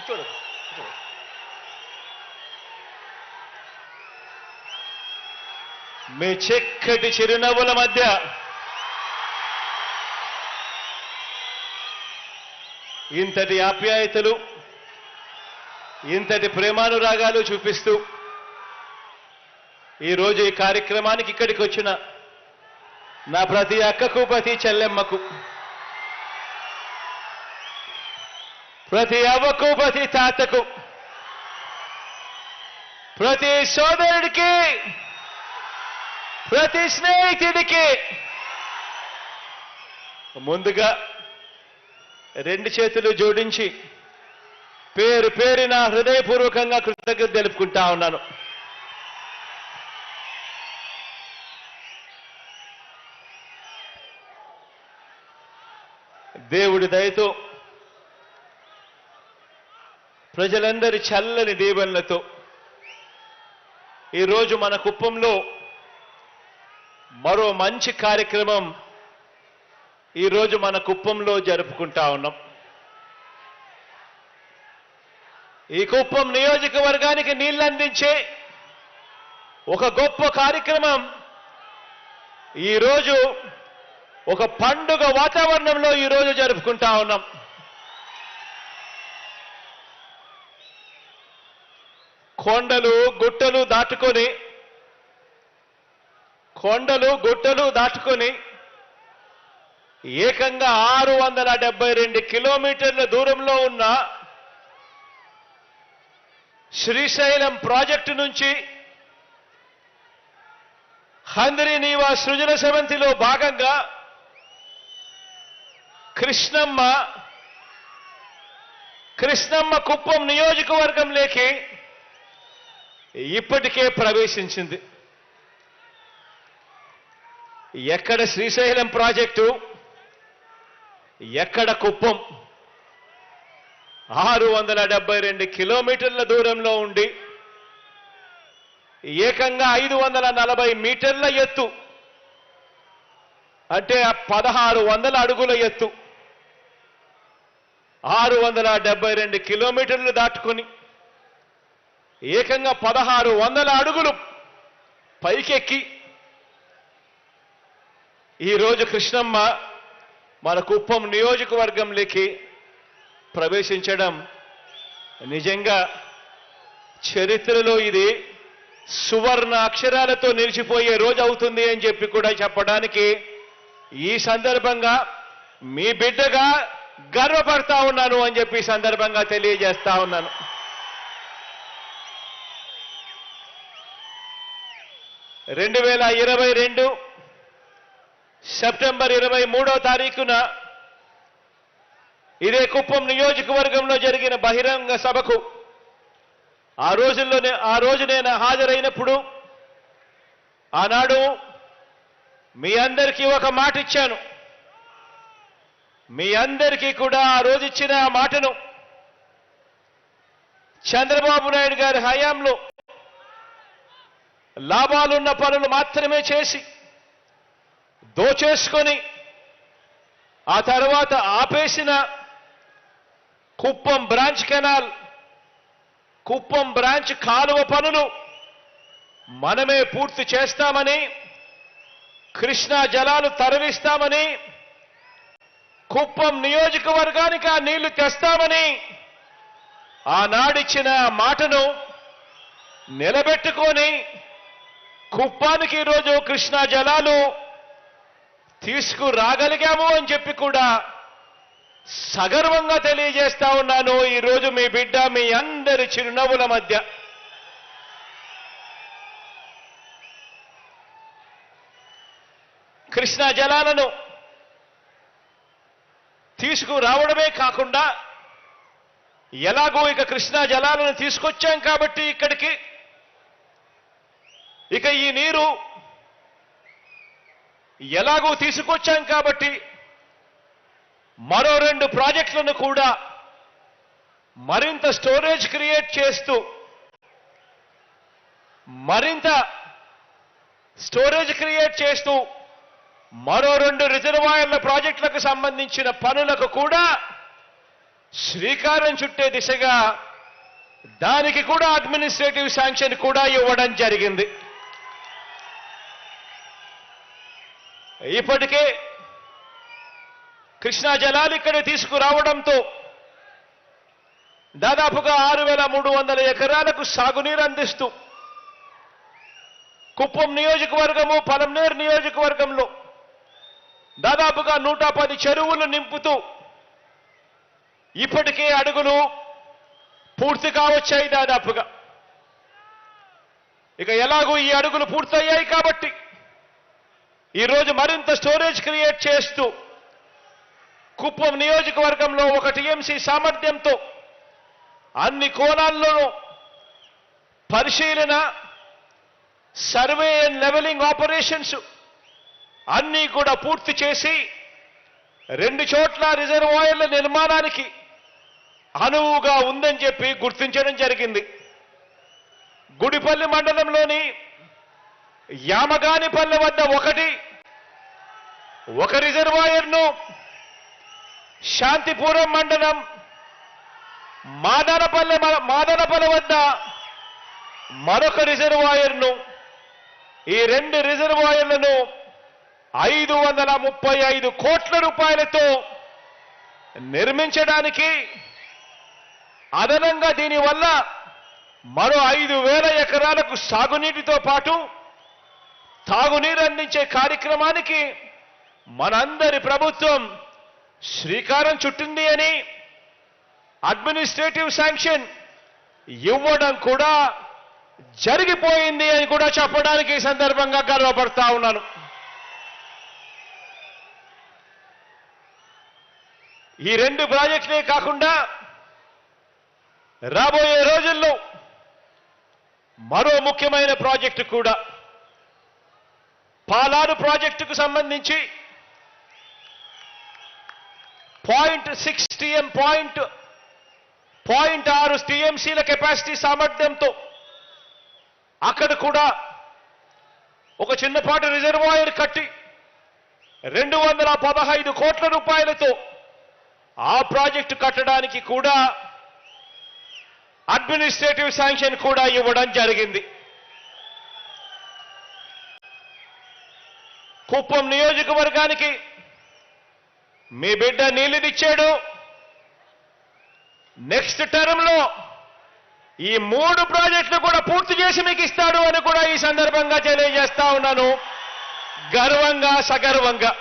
కూర్చోడు. మీ చక్కటి చిరునవ్వుల మధ్య ఇంతటి ఆప్యాయతలు, ఇంతటి ప్రేమానురాగాలు చూపిస్తూ ఈరోజు ఈ కార్యక్రమానికి ఇక్కడికి వచ్చిన నా ప్రతి అక్కకు, ప్రతి చెల్లెమ్మకు, ప్రతి అవ్వకు, ప్రతి తాతకు, ప్రతి సోదరుడికి, ప్రతి స్నేహితుడికి ముందుగా రెండు చేతులు జోడించి పేరు పేరున హృదయపూర్వకంగా కృతజ్ఞత తెలుపుకుంటా ఉన్నాను. దేవుడి దయతో, ప్రజలందరి చల్లని దీవెనలతో ఈరోజు మన కుప్పంలో మరో మంచి కార్యక్రమం ఈరోజు మన కుప్పంలో జరుపుకుంటా ఉన్నాం. ఈ కుప్పం నియోజకవర్గానికి నీళ్లు అందించే ఒక గొప్ప కార్యక్రమం ఈరోజు ఒక పండుగ వాతావరణంలో ఈరోజు జరుపుకుంటా ఉన్నాం. కొండలు గుట్టలు దాటుకొని ఏకంగా 672 కిలోమీటర్ల దూరంలో ఉన్న శ్రీశైలం ప్రాజెక్టు నుంచి హంద్రీనీవా సృజన సమితిలో భాగంగా కృష్ణమ్మ కుప్పం నియోజకవర్గంలోకి ఇప్పటికే ప్రవేశించింది. ఎక్కడ శ్రీశైలం ప్రాజెక్టు, ఎక్కడ కుప్పం? 672 కిలోమీటర్ల దూరంలో ఉండి ఏకంగా 540 మీటర్ల ఎత్తు, అంటే 1600 అడుగుల ఎత్తు, 672 కిలోమీటర్లు దాటుకొని ఏకంగా 1600 అడుగులు పైకెక్కి ఈరోజు కృష్ణమ్మ మన కుప్పం నియోజకవర్గంలోకి ప్రవేశించడం నిజంగా చరిత్రలో ఇది సువర్ణ అక్షరాలతో నిలిచిపోయే రోజు అవుతుంది అని చెప్పి కూడా చెప్పడానికి ఈ సందర్భంగా మీ బిడ్డగా గర్వపడతా ఉన్నాను అని చెప్పి ఈ సందర్భంగా తెలియజేస్తా ఉన్నాను. సెప్టెంబర్ 23వ తారీఖున ఇదే కుప్పం నియోజకవర్గంలో జరిగిన బహిరంగ సభకు ఆ రోజు నేను హాజరైనప్పుడు ఆనాడు మీ అందరికీ ఒక మాట ఇచ్చాను. మీ అందరికీ కూడా ఆ రోజు ఇచ్చిన ఆ మాటను చంద్రబాబు నాయుడు గారి హయాంలో లాభాలున్న పనులు మాత్రమే చేసి దోచేసుకొని ఆ తర్వాత ఆపేసిన Kuppam branch canal, Kuppam branch కాలువ పనులు మనమే పూర్తి చేస్తామని, కృష్ణా జలాలు తరలిస్తామని, కుప్పం నియోజకవర్గానికి ఆ నీళ్లు తెస్తామని ఆనాడిచ్చిన మాటను నిలబెట్టుకొని కుప్పానికి ఈరోజు కృష్ణా జలాలు తీసుకురాగలిగాము అని చెప్పి కూడా సగర్వంగా తెలియజేస్తా ఉన్నాను. ఈరోజు మీ బిడ్డ మీ అందరి చిరునవ్వుల మధ్య కృష్ణా జలాలను తీసుకురావడమే కాకుండా ఎలాగో ఇక కృష్ణా జలాలను తీసుకొచ్చాం కాబట్టి ఇక్కడికి ఇక ఈ నీరు ఎలాగో తీసుకొచ్చాం కాబట్టి మరో 2 ప్రాజెక్టులను కూడా మరింత స్టోరేజ్ క్రియేట్ చేస్తూ మరో 2 రిజర్వాయర్ల ప్రాజెక్టులకు సంబంధించిన పనులకు కూడా శ్రీకారం చుట్టే దిశగా దానికి కూడా అడ్మినిస్ట్రేటివ్ శాంక్షన్ కూడా ఇవ్వడం జరిగింది. ఇప్పటికే కృష్ణా జలాలు ఇక్కడ తీసుకురావడంతో దాదాపుగా 6,300 ఎకరాలకు సాగునీరు అందిస్తూ కుప్పం నియోజకవర్గము, పలమనేరు నియోజకవర్గంలో దాదాపుగా 110 చెరువులు నింపుతూ ఇప్పటికే అడుగులు పూర్తి కావచ్చాయి దాదాపుగా. ఇక ఎలాగూ ఈ అడుగులు పూర్తయ్యాయి కాబట్టి ఈరోజు మరింత స్టోరేజ్ క్రియేట్ చేస్తూ కుప్పం నియోజకవర్గంలో 1 టీఎంసీ సామర్థ్యంతో అన్ని కోణాల్లోనూ పరిశీలన, సర్వే అండ్ లెవెలింగ్ ఆపరేషన్స్ అన్నీ కూడా పూర్తి చేసి 2 చోట్ల రిజర్వాయర్ల నిర్మాణానికి అనువుగా ఉందని చెప్పి గుర్తించడం జరిగింది. గుడిపల్లి మండలంలోని యామగానిపల్లె వద్ద ఒక రిజర్వాయర్ను, శాంతిపురం మండలం మాదనపల్లె వద్ద మరొక రిజర్వాయర్ను, ఈ 2 రిజర్వాయర్లను 535 కోట్ల రూపాయలతో నిర్మించడానికి, అదనంగా దీనివల్ల మరో 5,000 ఎకరాలకు సాగునీటితో పాటు తాగునీరు అందించే కార్యక్రమానికి మనందరి ప్రభుత్వం శ్రీకారం చుట్టింది అని అడ్మినిస్ట్రేటివ్ శాంక్షన్ ఇవ్వడం కూడా జరిగిపోయింది అని కూడా చెప్పడానికి ఈ సందర్భంగా గర్వపడతా ఉన్నాను. ఈ 2 ప్రాజెక్టులే కాకుండా రాబోయే రోజుల్లో మరో ముఖ్యమైన ప్రాజెక్టు కూడా, పాలారు ప్రాజెక్టుకు సంబంధించి 0.6 టీఎంసీల కెపాసిటీ సామర్థ్యంతో అక్కడ కూడా ఒక చిన్నపాటి రిజర్వాయర్ కట్టి 215 కోట్ల రూపాయలతో ఆ ప్రాజెక్టు కట్టడానికి కూడా అడ్మినిస్ట్రేటివ్ శాంక్షన్ కూడా ఇవ్వడం జరిగింది. కుప్పం నియోజకవర్గానికి మీ బిడ్డ నీళ్లునిచ్చాడు. నెక్స్ట్ టర్మ్లో ఈ 3 ప్రాజెక్టులు కూడా పూర్తి చేసి మీకు ఇస్తాడు అని కూడా ఈ సందర్భంగా తెలియజేస్తా ఉన్నాను, గర్వంగా సగర్వంగా.